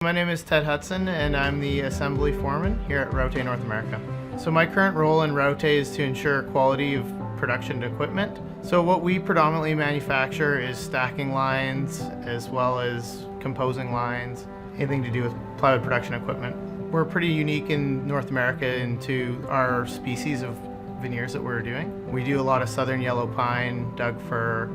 My name is Ted Hudson and I'm the assembly foreman here at Raute North America. So my current role in Raute is to ensure quality of production equipment. So what we predominantly manufacture is stacking lines as well as composing lines, anything to do with plywood production equipment. We're pretty unique in North America into our species of veneers that we're doing. We do a lot of southern yellow pine, Doug fir,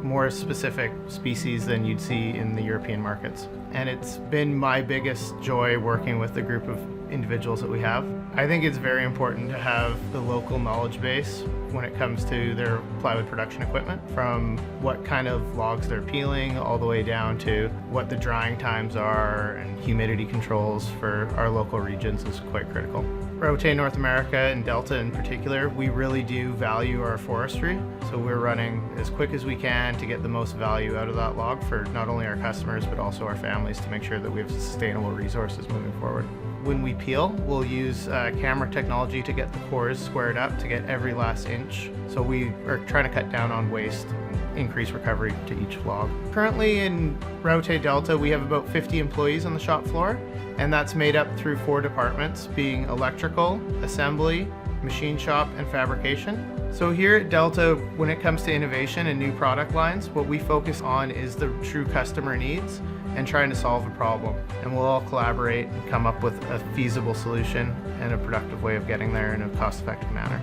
more specific species than you'd see in the European markets. And it's been my biggest joy working with the group of individuals that we have. I think it's very important to have the local knowledge base when it comes to their plywood production equipment, from what kind of logs they're peeling all the way down to what the drying times are, and humidity controls for our local regions is quite critical. Raute North America and Delta in particular, we really do value our forestry. So we're running as quick as we can to get the most value out of that log for not only our customers but also our families, to make sure that we have sustainable resources moving forward. When we peel, we'll use camera technology to get the cores squared up to get every last inch. So we are trying to cut down on waste and increase recovery to each log. Currently in Raute Delta, we have about 50 employees on the shop floor, and that's made up through 4 departments, being electrical, assembly, machine shop, and fabrication. So here at Delta, when it comes to innovation and new product lines, what we focus on is the true customer needs and trying to solve a problem. And we'll all collaborate and come up with a feasible solution and a productive way of getting there in a cost-effective manner.